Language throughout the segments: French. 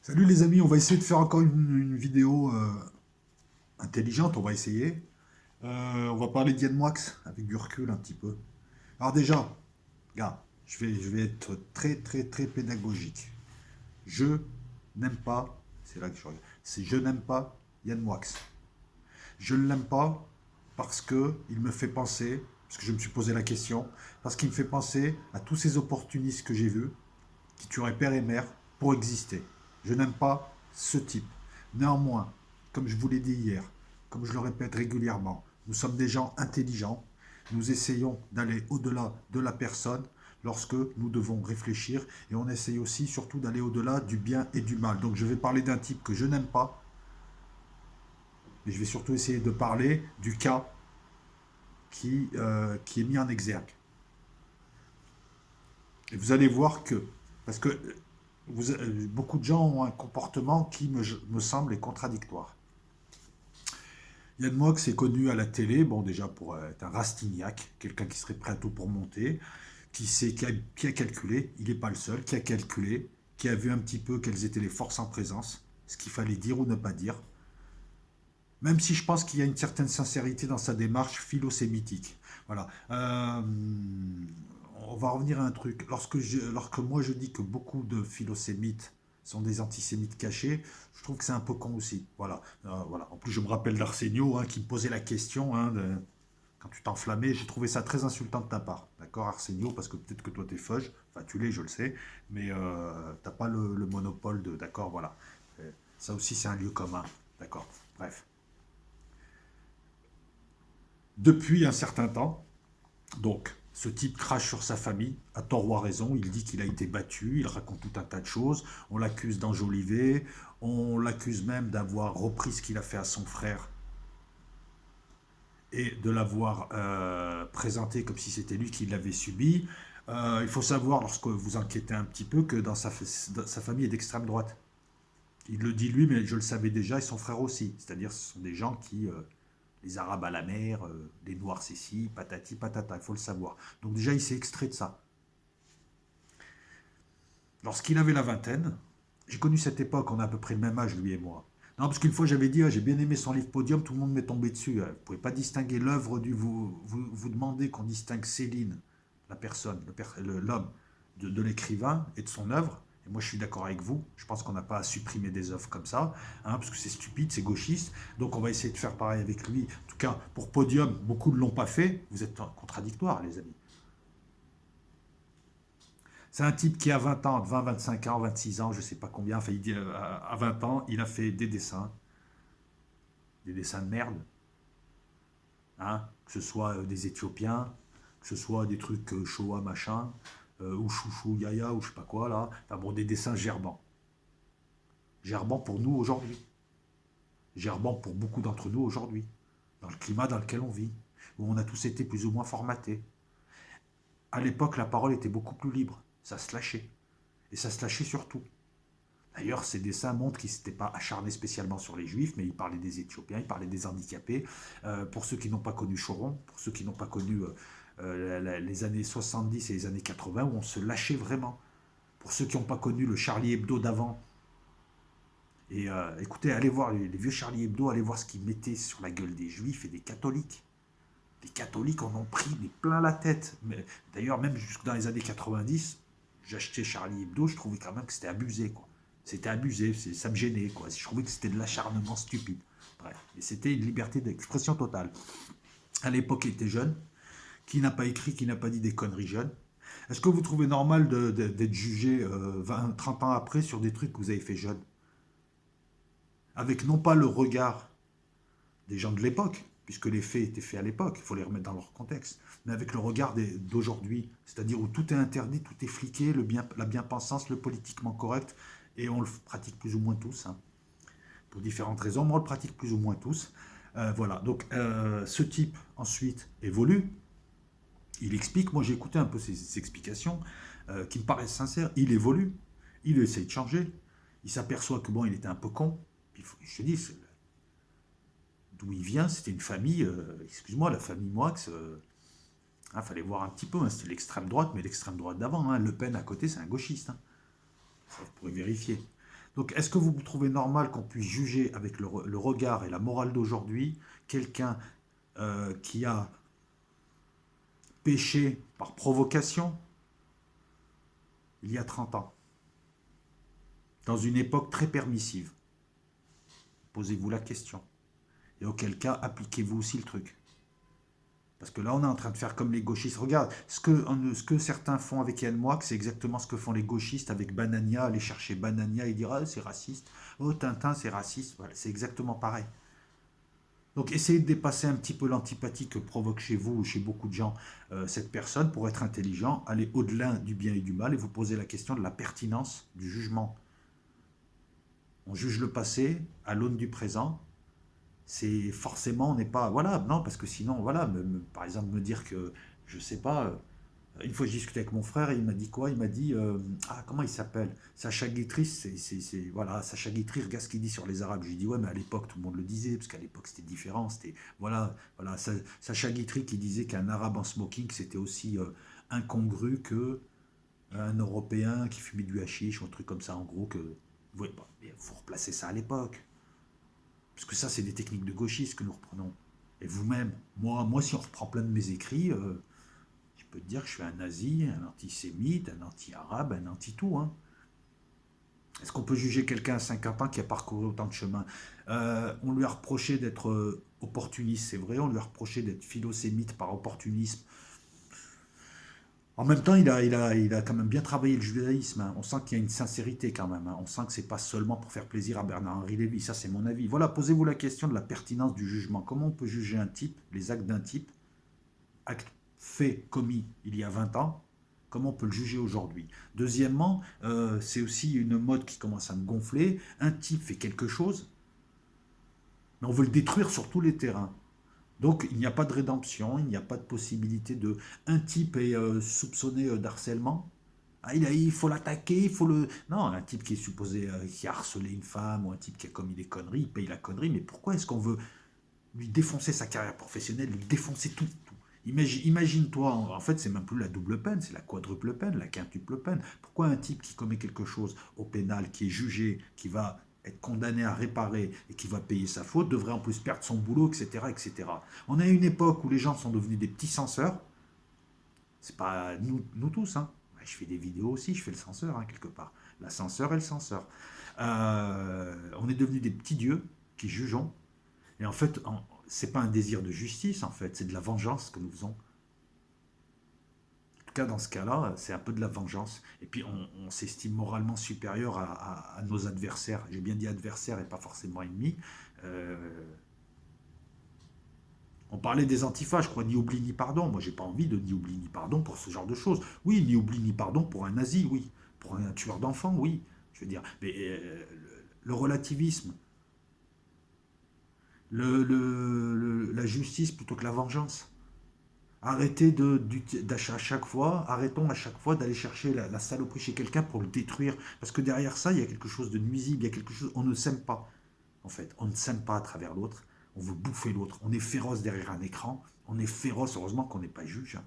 Salut les amis, on va essayer de faire encore une vidéo intelligente, on va essayer. On va parler d'Yann Moix avec du recul un petit peu. Alors déjà, gars, je vais être très très très pédagogique. Je n'aime pas, c'est là que je regarde, c'est je n'aime pas Yann Moix. Je ne l'aime pas parce que il me fait penser, parce que je me suis posé la question, parce qu'il me fait penser à tous ces opportunistes que j'ai vus, qui tueraient père et mère pour exister. Je n'aime pas ce type. Néanmoins, comme je vous l'ai dit hier, comme je le répète régulièrement, nous sommes des gens intelligents. Nous essayons d'aller au-delà de la personne lorsque nous devons réfléchir et on essaye aussi surtout d'aller au-delà du bien et du mal. Donc je vais parler d'un type que je n'aime pas, mais je vais surtout essayer de parler du cas qui est mis en exergue. Et vous allez voir que, parce que beaucoup de gens ont un comportement qui me semble contradictoire. Yann Moix est connu à la télé, bon déjà pour être un Rastignac, quelqu'un qui serait prêt à tout pour monter, qui a calculé, il n'est pas le seul, qui a calculé, qui a vu un petit peu quelles étaient les forces en présence, ce qu'il fallait dire ou ne pas dire, même si je pense qu'il y a une certaine sincérité dans sa démarche philo-sémitique. Voilà. On va revenir à un truc. Lorsque moi je dis que beaucoup de philosémites sont des antisémites cachés, je trouve que c'est un peu con aussi. Voilà. Voilà. En plus, je me rappelle d'Arsenio qui me posait la question quand tu t'enflammais. J'ai trouvé ça très insultant de ta part. D'accord, Arsenio, parce que peut-être que toi t'es feuge. Enfin, tu l'es, je le sais. Mais t'as pas le monopole de. D'accord, voilà. Ça aussi, c'est un lieu commun. D'accord. Bref. Depuis un certain temps, donc, ce type crache sur sa famille, à tort ou à raison. Il dit qu'il a été battu, il raconte tout un tas de choses. On l'accuse d'enjoliver, on l'accuse même d'avoir repris ce qu'il a fait à son frère et de l'avoir présenté comme si c'était lui qui l'avait subi. Il faut savoir, lorsque vous enquêtez un petit peu, que sa famille est d'extrême droite. Il le dit lui, mais je le savais déjà, et son frère aussi. C'est-à-dire, ce sont des gens qui les Arabes à la mer, les Noirs c'est ci, patati patata, il faut le savoir. Donc déjà, il s'est extrait de ça. Lorsqu'il avait la vingtaine, j'ai connu cette époque, on a à peu près le même âge, lui et moi. Non, parce qu'une fois j'avais dit, ah, j'ai bien aimé son livre Podium, tout le monde m'est tombé dessus. Vous ne pouvez pas distinguer l'œuvre du. Vous demandez qu'on distingue Céline, la personne, l'homme, de l'écrivain et de son œuvre. Et moi je suis d'accord avec vous, je pense qu'on n'a pas à supprimer des œuvres comme ça, parce que c'est stupide, c'est gauchiste. Donc on va essayer de faire pareil avec lui. En tout cas, pour Podium, beaucoup ne l'ont pas fait. Vous êtes contradictoires, les amis. C'est un type qui a 20 ans, 20, 25 ans, 26 ans, je ne sais pas combien, enfin, à 20 ans, il a fait des dessins de merde, que ce soit des Éthiopiens, que ce soit des trucs Shoah machin, ou Chouchou Yaya, ou je sais pas quoi là, enfin bon, des dessins gerbants. Gerbants pour nous aujourd'hui, gerbants pour beaucoup d'entre nous aujourd'hui, dans le climat dans lequel on vit, où on a tous été plus ou moins formatés. À l'époque, la parole était beaucoup plus libre, ça se lâchait, et ça se lâchait surtout. D'ailleurs, ces dessins montrent qu'il ne s'était pas acharné spécialement sur les juifs, mais il parlait des Éthiopiens, il parlait des handicapés. Pour ceux qui n'ont pas connu Choron, pour ceux qui n'ont pas connu les années 70 et les années 80, où on se lâchait vraiment. Pour ceux qui n'ont pas connu le Charlie Hebdo d'avant. Et écoutez, allez voir les vieux Charlie Hebdo, allez voir ce qu'ils mettaient sur la gueule des juifs et des catholiques. Les catholiques en ont pris mais plein la tête. D'ailleurs, même jusque dans les années 90, j'achetais Charlie Hebdo, je trouvais quand même que c'était abusé, quoi. C'était abusé, ça me gênait, quoi. Je trouvais que c'était de l'acharnement stupide. Bref, et c'était une liberté d'expression totale. À l'époque, il était jeune. Qui n'a pas écrit, qui n'a pas dit des conneries jeunes. Est-ce que vous trouvez normal d'être jugé 20, 30 ans après sur des trucs que vous avez fait jeune? Avec non pas le regard des gens de l'époque, puisque les faits étaient faits à l'époque, il faut les remettre dans leur contexte, mais avec le regard d'aujourd'hui, c'est-à-dire où tout est interdit, tout est fliqué, la bien-pensance, le politiquement correct, et on le pratique plus ou moins tous, pour différentes raisons, mais on le pratique plus ou moins tous. Voilà, donc ce type ensuite évolue, il explique, moi j'ai écouté un peu ses explications, qui me paraissent sincères, il évolue, il essaye de changer, il s'aperçoit que bon, il était un peu con, puis je te dis, d'où il vient, c'était une famille, excuse-moi, la famille Moix, fallait voir un petit peu, c'était l'extrême droite, mais l'extrême droite d'avant. Le Pen à côté, c'est un gauchiste. Ça, vous pourrez vérifier. Donc, est-ce que vous trouvez normal qu'on puisse juger avec le regard et la morale d'aujourd'hui quelqu'un qui a péché par provocation il y a 30 ans, dans une époque très permissive? Posez-vous la question. Et auquel cas, appliquez-vous aussi le truc. Parce que là, on est en train de faire comme les gauchistes. Regarde, ce que certains font avec Yann Moix, c'est exactement ce que font les gauchistes avec Banania. Aller chercher Banania et dire ah, c'est raciste. Oh, Tintin, c'est raciste. Voilà, c'est exactement pareil. Donc, essayez de dépasser un petit peu l'antipathie que provoque chez vous ou chez beaucoup de gens cette personne pour être intelligent, aller au-delà du bien et du mal et vous poser la question de la pertinence du jugement. On juge le passé à l'aune du présent. C'est forcément, on n'est pas. Voilà, non, parce que sinon, voilà, par exemple, me dire que, je sais pas, une fois, je discutais avec mon frère et il m'a dit quoi? Il m'a dit, ah, comment il s'appelle? Sacha Guitry, voilà, Sacha Guitry, regarde ce qu'il dit sur les Arabes. Je lui dis, ouais, mais à l'époque, tout le monde le disait, parce qu'à l'époque, c'était différent. Voilà, Sacha Guitry qui disait qu'un Arabe en smoking, c'était aussi incongru que un Européen qui fumait du hashish ou un truc comme ça, en gros, que. Ouais, bah, il faut replacer ça à l'époque. Parce que ça, c'est des techniques de gauchistes que nous reprenons. Et vous-même, moi, si on reprend plein de mes écrits, je peux te dire que je suis un nazi, un antisémite, un anti-arabe, un anti-tout. Hein. Est-ce qu'on peut juger quelqu'un à 50 ans qui a parcouru autant de chemin? On lui a reproché d'être opportuniste, c'est vrai, on lui a reproché d'être philosémite par opportunisme. En même temps, il a quand même bien travaillé le judaïsme. Hein. On sent qu'il y a une sincérité quand même. Hein. On sent que c'est pas seulement pour faire plaisir à Bernard-Henri Lévy. Ça, c'est mon avis. Voilà, posez-vous la question de la pertinence du jugement. Comment on peut juger un type, les actes d'un type, actes faits, commis il y a 20 ans, comment on peut le juger aujourd'hui? Deuxièmement, c'est aussi une mode qui commence à me gonfler. Un type fait quelque chose, mais on veut le détruire sur tous les terrains. Donc il n'y a pas de rédemption, il n'y a pas de possibilité de... Un type est soupçonné d'harcèlement. Ah, il faut l'attaquer, il faut le... Non, un type qui est supposé, qui a harcelé une femme, ou un type qui a commis des conneries, il paye la connerie, mais pourquoi est-ce qu'on veut lui défoncer sa carrière professionnelle, lui défoncer tout, tout. Imagine-toi, en fait, c'est même plus la double peine, c'est la quadruple peine, la quintuple peine. Pourquoi un type qui commet quelque chose au pénal, qui est jugé, qui va être condamné à réparer et qui va payer sa faute, devrait en plus perdre son boulot, etc., etc. On a une époque où les gens sont devenus des petits censeurs. C'est pas nous tous, hein. Je fais des vidéos aussi, je fais le censeur, hein, quelque part. La censeur et le censeur. On est devenus des petits dieux qui jugeons. Et en fait, c'est pas un désir de justice, en fait, c'est de la vengeance que nous faisons. En tout cas, dans ce cas-là, c'est un peu de la vengeance. Et puis, on s'estime moralement supérieur à nos adversaires. J'ai bien dit adversaires et pas forcément ennemis. Euh, on parlait des antifas, je crois, ni oubli ni pardon. Moi, j'ai pas envie de ni oubli ni pardon pour ce genre de choses. Oui, ni oubli ni pardon pour un nazi, oui. Pour un tueur d'enfants, oui. Je veux dire, mais le relativisme, la justice plutôt que la vengeance. Arrêtez à chaque fois, arrêtons à chaque fois d'aller chercher la saloperie chez quelqu'un pour le détruire. Parce que derrière ça, il y a quelque chose de nuisible, il y a quelque chose. On ne s'aime pas, en fait. On ne s'aime pas à travers l'autre. On veut bouffer l'autre. On est féroce derrière un écran. On est féroce, heureusement qu'on n'est pas juge. Hein.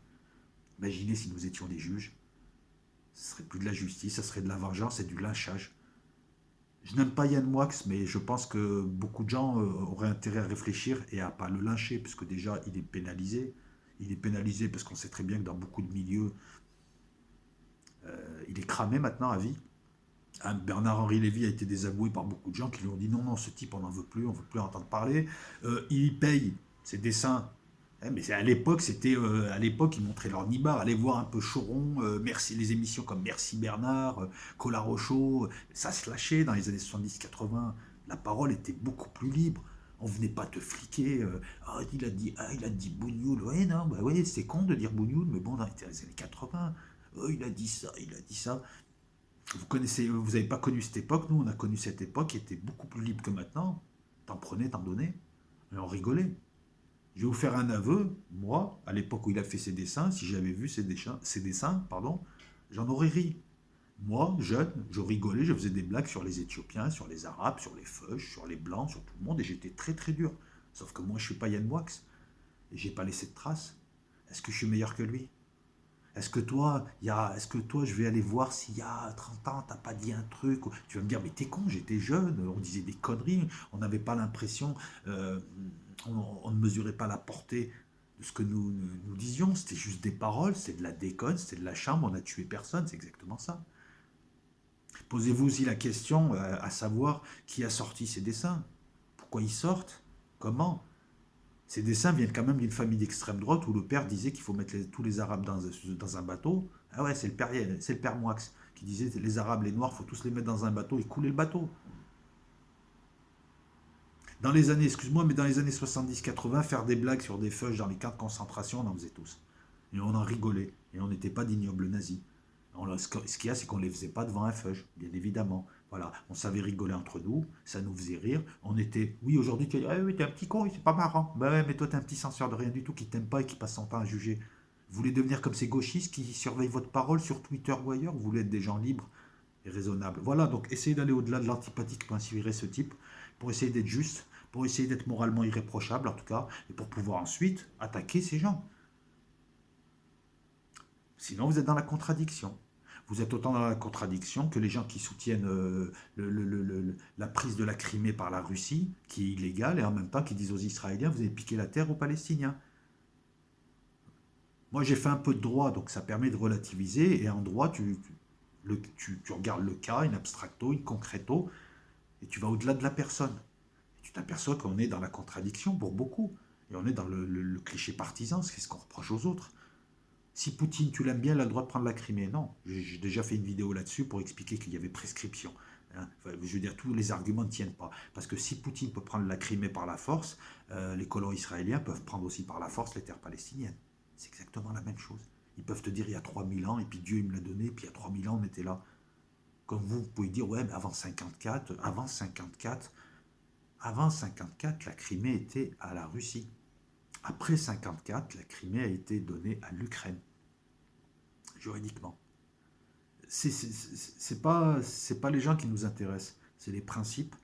Imaginez si nous étions des juges. Ce serait plus de la justice, ça serait de la vengeance et du lynchage. Je n'aime pas Yann Moix, mais je pense que beaucoup de gens auraient intérêt à réfléchir et à ne pas le lyncher, puisque déjà, il est pénalisé. Il est pénalisé parce qu'on sait très bien que dans beaucoup de milieux, il est cramé maintenant à vie. Bernard-Henri Lévy a été désavoué par beaucoup de gens qui lui ont dit non, non, ce type, on n'en veut plus, on ne veut plus en entendre parler. Il paye ses dessins. Mais à l'époque, à l'époque, ils montraient leur nibar. Allez voir un peu Choron, merci, les émissions comme Merci Bernard, Colin Rochaud. Ça se lâchait dans les années 70-80. La parole était beaucoup plus libre. On venait pas te fliquer. Il a dit Bougnoul. Ouais, non, bah ouais, c'est con de dire Bougnoul, mais bon, dans les années 80, oh, il a dit ça, il a dit ça. Vous n'avez pas connu cette époque. Nous, on a connu cette époque qui était beaucoup plus libre que maintenant. T'en prenais, t'en donnais. Et on rigolait. Je vais vous faire un aveu. Moi, à l'époque où il a fait ses dessins, si j'avais vu ses dessins, pardon, j'en aurais ri. Moi, jeune, je rigolais, je faisais des blagues sur les Éthiopiens, sur les Arabes, sur les Feuches, sur les Blancs, sur tout le monde, et j'étais très très dur. Sauf que moi, je ne suis pas Yann Moix, et j'ai pas laissé de traces. Est-ce que je suis meilleur que lui? est-ce que toi, je vais aller voir s'il y a 30 ans, t'as pas dit un truc? Tu vas me dire, mais t'es con, j'étais jeune, on disait des conneries, on n'avait pas l'impression, euh, on ne mesurait pas la portée de ce que nous disions, c'était juste des paroles, c'est de la déconne, c'était de la chambre, on a tué personne, c'est exactement ça. Posez-vous aussi la question, à savoir qui a sorti ces dessins, pourquoi ils sortent, comment. Ces dessins viennent quand même d'une famille d'extrême droite où le père disait qu'il faut mettre tous les Arabes dans un bateau. Ah ouais, c'est le père Moix qui disait les Arabes, les Noirs, il faut tous les mettre dans un bateau et couler le bateau. Dans les années, excuse-moi, mais dans les années 70-80, faire des blagues sur des feuilles dans les camps de concentration, on en faisait tous. Et on en rigolait. Et on n'était pas d'ignobles nazis. Ce qu'il y a, c'est qu'on ne les faisait pas devant un feuge, bien évidemment. Voilà, on savait rigoler entre nous, ça nous faisait rire. On était, oui, aujourd'hui, tu vas dire, ah oui, t'es un petit con, c'est pas marrant. Bah ouais, mais toi, t'es un petit censeur de rien du tout qui t'aime pas et qui passe son temps à juger. Vous voulez devenir comme ces gauchistes qui surveillent votre parole sur Twitter ou ailleurs? Vous voulez être des gens libres et raisonnables. Voilà, donc essayez d'aller au-delà de l'antipathie qui peut inspirer ce type pour essayer d'être juste, pour essayer d'être moralement irréprochable en tout cas, et pour pouvoir ensuite attaquer ces gens. Sinon, vous êtes dans la contradiction. Vous êtes autant dans la contradiction que les gens qui soutiennent la prise de la Crimée par la Russie, qui est illégale, et en même temps qui disent aux Israéliens, vous avez piqué la terre aux Palestiniens. Moi, j'ai fait un peu de droit, donc ça permet de relativiser, et en droit, tu regardes le cas, in abstracto, in concreto, et tu vas au-delà de la personne. Et tu t'aperçois qu'on est dans la contradiction pour beaucoup, et on est dans le cliché partisan, c'est ce qu'on reproche aux autres. Si Poutine, tu l'aimes bien, il a le droit de prendre la Crimée. Non, j'ai déjà fait une vidéo là-dessus pour expliquer qu'il y avait prescription. Hein. Enfin, je veux dire, tous les arguments ne tiennent pas. Parce que si Poutine peut prendre la Crimée par la force, les colons israéliens peuvent prendre aussi par la force les terres palestiniennes. C'est exactement la même chose. Ils peuvent te dire il y a 3000 ans, et puis Dieu il me l'a donné, et puis il y a 3000 ans on était là. Comme vous pouvez dire, ouais, mais avant 54, la Crimée était à la Russie. Après 54, la Crimée a été donnée à l'Ukraine, juridiquement. C'est pas les gens qui nous intéressent, c'est les principes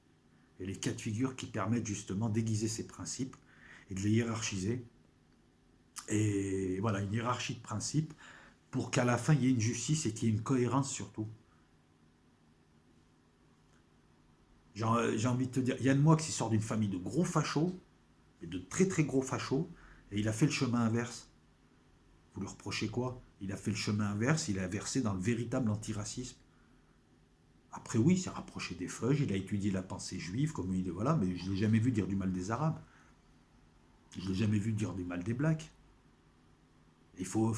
et les cas de figure qui permettent justement d'aiguiser ces principes et de les hiérarchiser. Et voilà, une hiérarchie de principes pour qu'à la fin il y ait une justice et qu'il y ait une cohérence surtout. J'ai envie de te dire, Yann Moix, il sort d'une famille de gros fachos, et de très très gros fachos, et il a fait le chemin inverse. Vous lui reprochez quoi? Il a fait le chemin inverse, il a versé dans le véritable antiracisme. Après oui, il s'est rapproché des feuilles, il a étudié la pensée juive, comme il est, voilà, mais je ne l'ai jamais vu dire du mal des Arabes. Je ne l'ai jamais vu dire du mal des Blacks. Il faut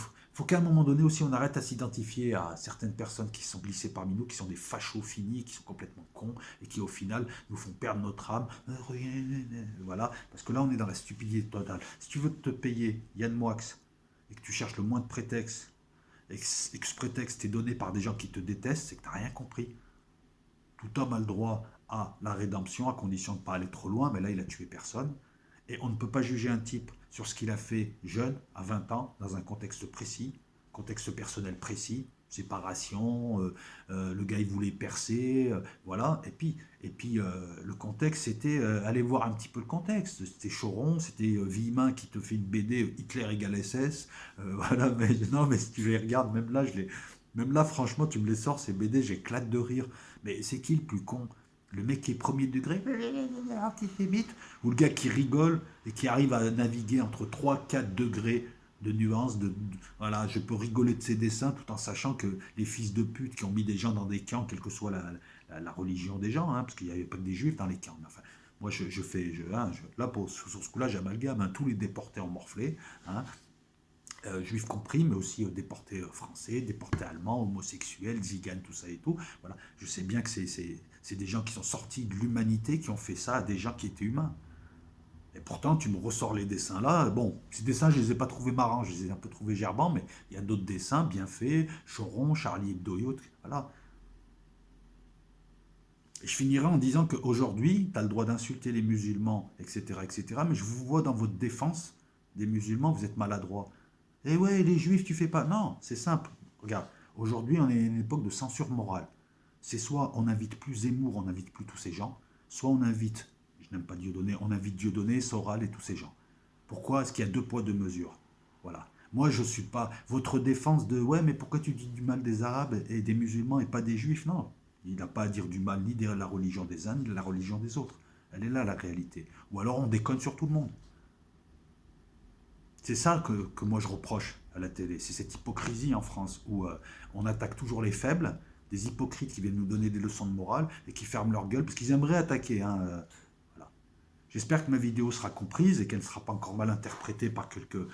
qu'à un moment donné aussi on arrête à s'identifier à certaines personnes qui sont glissées parmi nous, qui sont des fachos finis, qui sont complètement cons et qui au final nous font perdre notre âme. Voilà, parce que là on est dans la stupidité totale. Si tu veux te payer Yann Moix et que tu cherches le moins de prétextes et que ce prétexte est donné par des gens qui te détestent, c'est que tu n'as rien compris. Tout homme a le droit à la rédemption à condition de ne pas aller trop loin, mais là il a tué personne. Et on ne peut pas juger un type sur ce qu'il a fait jeune, à 20 ans, dans un contexte précis, contexte personnel précis, séparation, le gars il voulait percer, voilà. Le contexte c'était, aller voir un petit peu le contexte. C'était Choron, c'était Villemin qui te fait une BD Hitler égale SS, voilà. Mais non, mais si tu les regardes, même là, franchement, tu me les sors ces BD, j'éclate de rire. Mais c'est qui le plus con? Le mec qui est premier degré, antisémite, ou le gars qui rigole et qui arrive à naviguer entre 3-4 degrés de nuances, voilà, je peux rigoler de ces dessins tout en sachant que les fils de pute qui ont mis des gens dans des camps, quelle que soit la religion des gens, hein, parce qu'il n'y avait pas que des juifs dans les camps. Enfin, moi, là, sur ce coup-là, j'amalgame, hein, tous les déportés en morflé, hein, juifs compris, mais aussi déportés français, déportés allemands, homosexuels, ziganes, tout ça et tout. Voilà. Je sais bien que c'est des gens qui sont sortis de l'humanité qui ont fait ça à des gens qui étaient humains. Et pourtant, tu me ressors les dessins là. Bon, ces dessins, je ne les ai pas trouvés marrants, je les ai un peu trouvés gerbants, mais il y a d'autres dessins bien faits, Choron, Charlie Hebdo, voilà. Et je finirai en disant qu'aujourd'hui, tu as le droit d'insulter les musulmans, etc., etc., mais je vous vois dans votre défense des musulmans, vous êtes maladroit. Eh ouais, les juifs, tu fais pas. Non, c'est simple. Regarde, aujourd'hui, on est à une époque de censure morale. C'est soit on n'invite plus Zemmour, on n'invite plus tous ces gens, soit on invite, je n'aime pas Dieudonné, on invite Dieudonné, Soral et tous ces gens. Pourquoi est-ce qu'il y a deux poids, deux mesures? Voilà. Moi, je suis pas... Votre défense de, ouais, mais pourquoi tu dis du mal des Arabes et des musulmans et pas des Juifs? Non, il n'a pas à dire du mal ni de la religion des uns, ni de la religion des autres. Elle est là, la réalité. Ou alors on déconne sur tout le monde. C'est ça que moi je reproche à la télé. C'est cette hypocrisie en France où on attaque toujours les faibles, des hypocrites qui viennent nous donner des leçons de morale et qui ferment leur gueule parce qu'ils aimeraient attaquer. Hein, voilà. J'espère que ma vidéo sera comprise et qu'elle ne sera pas encore mal interprétée par quelques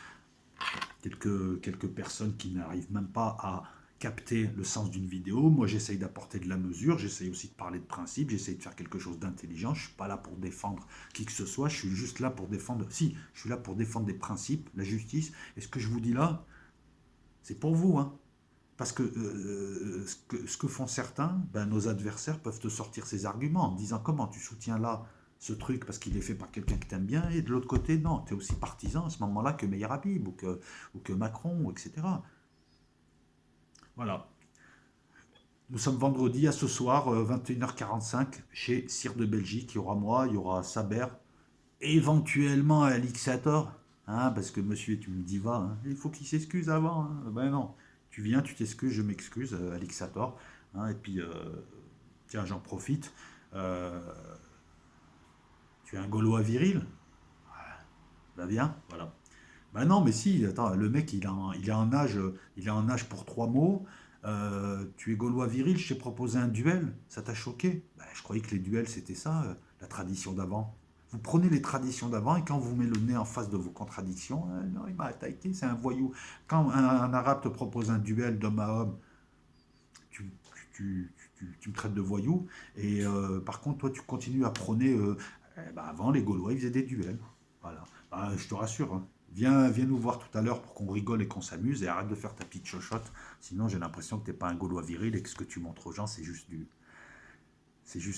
personnes qui n'arrivent même pas à capter le sens d'une vidéo. Moi, j'essaye d'apporter de la mesure, j'essaye aussi de parler de principe, j'essaye de faire quelque chose d'intelligent. Je ne suis pas là pour défendre qui que ce soit, je suis juste là pour défendre... Si, je suis là pour défendre des principes, la justice. Et ce que je vous dis là, c'est pour vous, hein. Parce que, ce que font certains, ben, nos adversaires peuvent te sortir ces arguments en disant comment tu soutiens là ce truc parce qu'il est fait par quelqu'un que tu aimes bien, et de l'autre côté, non, tu es aussi partisan à ce moment-là que Meir Habib ou que Macron, etc. Voilà. Nous sommes vendredi à ce soir, 21h45, chez Cire de Belgique. Il y aura moi, il y aura Saber, éventuellement Alixator, hein, parce que monsieur est une diva, hein. Il faut qu'il s'excuse avant. Hein. Ben non, tu viens, tu t'excuses, je m'excuse, Alixator. Hein, et puis, tiens, j'en profite. Euh, Tu es un Gaulois viril? Ben viens, voilà. Ben non, mais si, attends, le mec, il a un âge pour trois mots. Tu es Gaulois viril, je t'ai proposé un duel, ça t'a choqué? Ben, je croyais que les duels, c'était ça, la tradition d'avant. Vous prenez les traditions d'avant et quand vous mettez le nez en face de vos contradictions, non, il m'a attaqué, c'est un voyou. Quand un arabe te propose un duel d'homme à homme, tu, tu me traites de voyou. Et par contre, toi, tu continues à prôner. Ben, avant, les Gaulois, ils faisaient des duels. Voilà. Ben, je te rassure, hein. Viens nous voir tout à l'heure pour qu'on rigole et qu'on s'amuse et arrête de faire ta petite chochotte. Sinon, j'ai l'impression que t'es pas un Gaulois viril et que ce que tu montres aux gens, c'est juste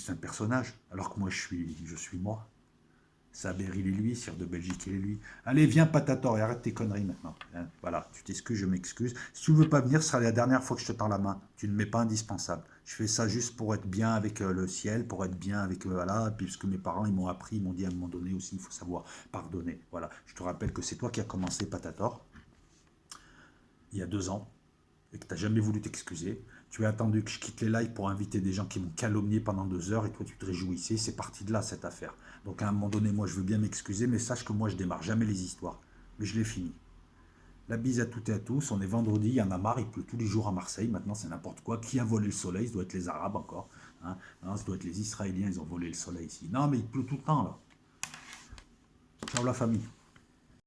un personnage. Alors que moi, je suis moi. Saber, il est lui, Cire de Belgique, il est lui. Allez, viens, Patator, et arrête tes conneries maintenant. Hein, voilà, tu t'excuses, je m'excuse. Si tu ne veux pas venir, ce sera la dernière fois que je te tends la main. Tu ne m'es pas indispensable. Je fais ça juste pour être bien avec le ciel, pour être bien avec... voilà, puis parce que mes parents, ils m'ont appris, ils m'ont dit à un moment donné aussi, il faut savoir pardonner. Voilà, je te rappelle que c'est toi qui as commencé Patator, il y a 2 ans, et que tu n'as jamais voulu t'excuser. Tu as attendu que je quitte les lives pour inviter des gens qui m'ont calomnié pendant 2 heures et toi tu te réjouissais. C'est parti de là cette affaire. Donc à un moment donné, moi je veux bien m'excuser, mais sache que moi je démarre jamais les histoires. Mais je l'ai fini. La bise à toutes et à tous. On est vendredi, il y en a marre, il pleut tous les jours à Marseille. Maintenant c'est n'importe quoi. Qui a volé le soleil? Ça doit être les Arabes encore. Hein, non, ça doit être les Israéliens, ils ont volé le soleil ici. Non mais il pleut tout le temps là. Ciao la famille.